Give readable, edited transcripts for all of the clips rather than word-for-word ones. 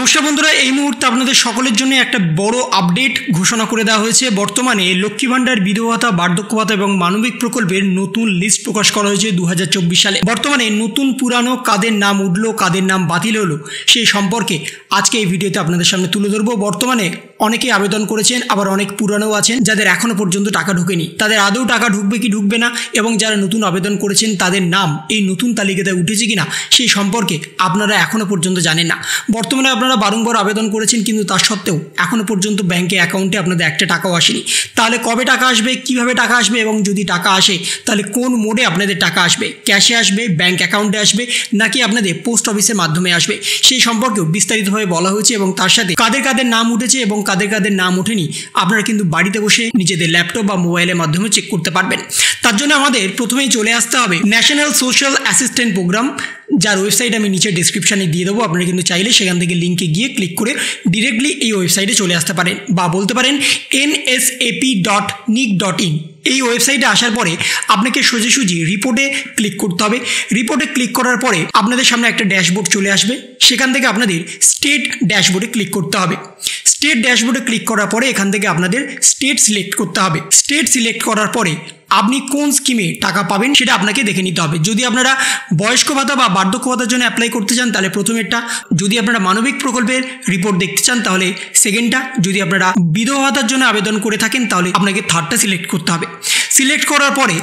নমস্কার বন্ধুরা, এই মুহূর্তে আপনাদের সকলের জন্য একটা বড় আপডেট ঘোষণা করে দেওয়া হয়েছে। বর্তমানে লক্ষ্মী ভান্ডার, বিধবা ভাতা, বার্ধক্য ভাতা এবং মানবিক প্রকল্পের নতুন লিস্ট প্রকাশ করা হয়েছে 2024 সালে। বর্তমানে নতুন পুরানো কাদের নাম উঠলো, কাদের নাম বাতিল হলো, সেই সম্পর্কে আজকে এই ভিডিওতে আপনাদের সামনে তুলে ধরবো। বর্তমানে অনেকে আবেদন করেছেন, আবার অনেক পুরানো আছেন যাদের এখনো পর্যন্ত টাকা ঢোকেনি। তাদের আদৌ টাকা ঢুকবে কি ঢুকবে না, এবং যারা নতুন আবেদন করেছেন তাদের নাম এই নতুন তালিকাতে উঠেছে কিনা সেই সম্পর্কে আপনারা এখনো পর্যন্ত জানেন না। বর্তমানে আপনারা বারংবার আবেদন করেছেন, কিন্তু তার সত্ত্বেও এখনো পর্যন্ত ব্যাংকে অ্যাকাউন্টে আপনাদের একটা টাকাও আসেনি। তাহলে কবে টাকা আসবে, কিভাবে টাকা আসবে, এবং যদি টাকা আসে তাহলে কোন মোডে আপনাদের টাকা আসবে, ক্যাশে আসবে, ব্যাংক অ্যাকাউন্টে আসবে, নাকি আপনাদের পোস্ট অফিসের মাধ্যমে আসবে, সেই সম্পর্কেও বিস্তারিতভাবে বলা হয়েছে। এবং তার সাথে কাদের কাদের নাম উঠেছে এবং কাদের কাদের নাম ওঠেনি আপনারা কিন্তু বাড়িতে বসে নিজেদের ল্যাপটপ বা মোবাইলের মাধ্যমে চেক করতে পারবেন। তার জন্য আমাদের প্রথমেই চলে আসতে হবে ন্যাশনাল সোশ্যাল অ্যাসিস্ট্যান্ট প্রোগ্রাম, যার ওয়েবসাইট আমি নিচে ডিসক্রিপশানে দিয়ে দেবো। আপনারা কিন্তু চাইলে সেখান থেকে লিঙ্কে গিয়ে ক্লিক করে ডিরেক্টলি এই ওয়েবসাইটে চলে আসতে পারেন, বা বলতে পারেন nsap.nic.in। এই ওয়েবসাইটে আসার পরে আপনাকে সোজাসুজি রিপোর্টে ক্লিক করতে হবে। রিপোর্টে ক্লিক করার পরে আপনাদের সামনে একটা ড্যাশবোর্ড চলে আসবে। সেখান থেকে আপনাদের স্টেট ড্যাশবোর্ডে ক্লিক করতে হবে। স্টেট ড্যাশবোর্ডে ক্লিক করার পরে এখান থেকে আপনাদের স্টেট সিলেক্ট করতে হবে। স্টেট সিলেক্ট করার পরে আপনি কোন স্কিমে টাকা পাবেন সেটা আপনাকে দেখে নিতে হবে। যদি আপনারা বয়স্ক ভাতা বা বার্ধক্য ভাতার জন্য অ্যাপ্লাই করতে চান তাহলে প্রথমেরটা, যদি আপনারা মানবিক প্রকল্পের রিপোর্ট দেখতে চান তাহলে সেকেন্ডটা, যদি আপনারা বিধবা ভাতার জন্য আবেদন করে থাকেন তাহলে আপনাকে থার্ডটা সিলেক্ট করতে হবে। সিলেক্ট করার পরে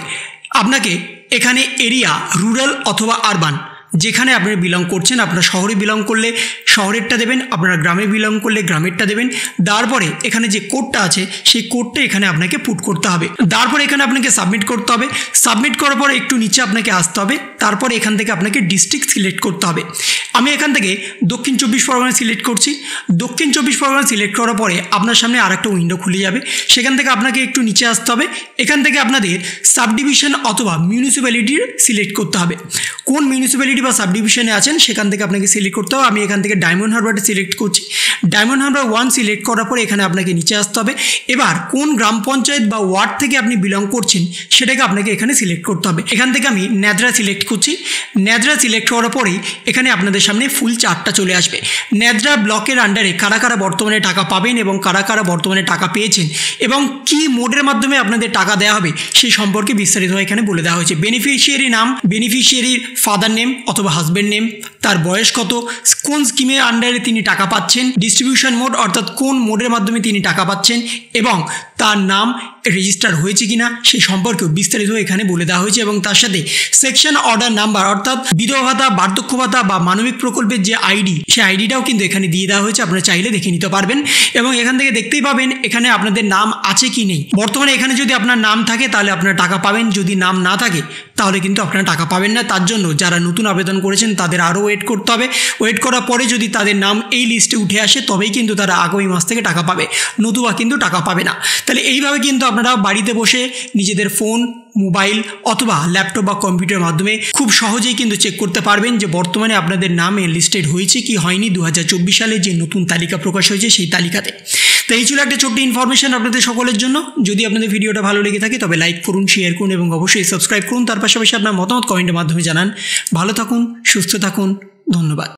আপনাকে এখানে এরিয়া, রুরাল অথবা আরবান, যেখানে আপনারা বিলং করছেন, আপনারা শহরে বিলং করলে শহরেরটা দেবেন, আপনারা গ্রামে বিলং করলে গ্রামেরটা দেবেন। তারপরে এখানে যে কোডটা আছে সেই কোডটা এখানে আপনাকে পুট করতে হবে। তারপরে এখানে আপনাকে সাবমিট করতে হবে। সাবমিট করার পরে একটু নিচে আপনাকে আসতে হবে। তারপরে এখান থেকে আপনাকে ডিস্ট্রিক্ট সিলেক্ট করতে হবে। আমি এখান থেকে দক্ষিণ 24 পরগনা সিলেক্ট করছি। দক্ষিণ 24 পরগনা সিলেক্ট করার পরে আপনার সামনে আর একটা উইন্ডো খুলে যাবে। সেখান থেকে আপনাকে একটু নিচে আসতে হবে। এখান থেকে আপনাদের সাব ডিভিশন অথবা মিউনিসিপ্যালিটির সিলেক্ট করতে হবে। কোন মিউনিসিপ্যালিটি বা সাব ডিভিশনে আছেন সেখান থেকে আপনাকে সিলেক্ট করতে হবে। আমি এখান থেকে ডায়মন্ড হারবারটা সিলেক্ট করছি। ডায়মন্ড হারবার 1 সিলেক্ট করার পরে এখানে আপনাকে নিচে আসতে হবে। এবার কোন গ্রাম পঞ্চায়েত বা ওয়ার্ড থেকে আপনি বিলং করছেন সেটাকে আপনাকে এখানে সিলেক্ট করতে হবে। এখান থেকে আমি ন্যাদরা সিলেক্ট করছি। ন্যাদরা সিলেক্ট করার পরেই এখানে আপনাদের সামনে ফুল চার্টটা চলে আসবে। ন্যাদরা ব্লকের আন্ডারে কারা কারা বর্তমানে টাকা পাবেন এবং কারা কারা বর্তমানে টাকা পেয়েছেন এবং কি মোডের মাধ্যমে আপনাদের টাকা দেওয়া হবে সেই সম্পর্কে বিস্তারিতভাবে এখানে বলে দেওয়া হয়েছে। বেনিফিশিয়ারি নাম, বেনিফিশিয়ারির ফাদার নেম অথবা হাজব্যান্ড নেম, তার বয়স কত, কোন স্কিমের আন্ডারে তিনি টাকা পাচ্ছেন, ডিস্ট্রিবিউশন মোড অর্থাৎ কোন মোডের মাধ্যমে তিনি টাকা পাচ্ছেন, এবং তার নাম রেজিস্টার হয়েছে কিনা সেই সম্পর্কেও বিস্তারিত এখানে বলে দেওয়া হয়েছে। এবং তার সাথে সেকশন অর্ডার নাম্বার অর্থাৎ বিধবা ভাতা, বার্ধক্য ভাতা বা মানবিক প্রকল্পের যে আইডি, সেই আইডিটাও কিন্তু এখানে দিয়ে দেওয়া হয়েছে। আপনারা চাইলে দেখে নিতে পারবেন এবং এখান থেকে দেখতেই পাবেন এখানে আপনাদের নাম আছে কি নেই। বর্তমানে এখানে যদি আপনার নাম থাকে তাহলে আপনারা টাকা পাবেন, যদি নাম না থাকে তাহলে কিন্তু আপনারা টাকা পাবেন না। তার জন্য যারা নতুন আবেদন করেছেন তাদের আরও ওয়েট করতে হবে। ওয়েট করার পরে যদি তাদের নাম এই লিস্টে উঠে আসে তবেই কিন্তু তারা আগামী মাস থেকে টাকা পাবে, নতুবা কিন্তু টাকা পাবে না। তাহলে এইভাবে কিন্তু আপনারা বাড়িতে বসে নিজেদের ফোন, মোবাইল অথবা ল্যাপটপ বা কম্পিউটারের মাধ্যমে খুব সহজেই কিন্তু চেক করতে পারবেন যে বর্তমানে আপনাদের নাম লিস্টেড হয়েছে কি হয়নি 2024 সালে যে নতুন তালিকা প্রকাশ হয়েছে সেই তালিকাতে। তো এই ছিল একটা ছোট্ট ইনফরমেশন আপনাদের সকলের জন্য। যদি আপনাদের ভিডিওটা ভালো লেগে থাকে তবে লাইক করুন, শেয়ার করুন এবং অবশ্যই সাবস্ক্রাইব করুন। তার পাশাপাশি আপনার মতামত কমেন্টের মাধ্যমে জানান। ভালো থাকুন, সুস্থ থাকুন, ধন্যবাদ।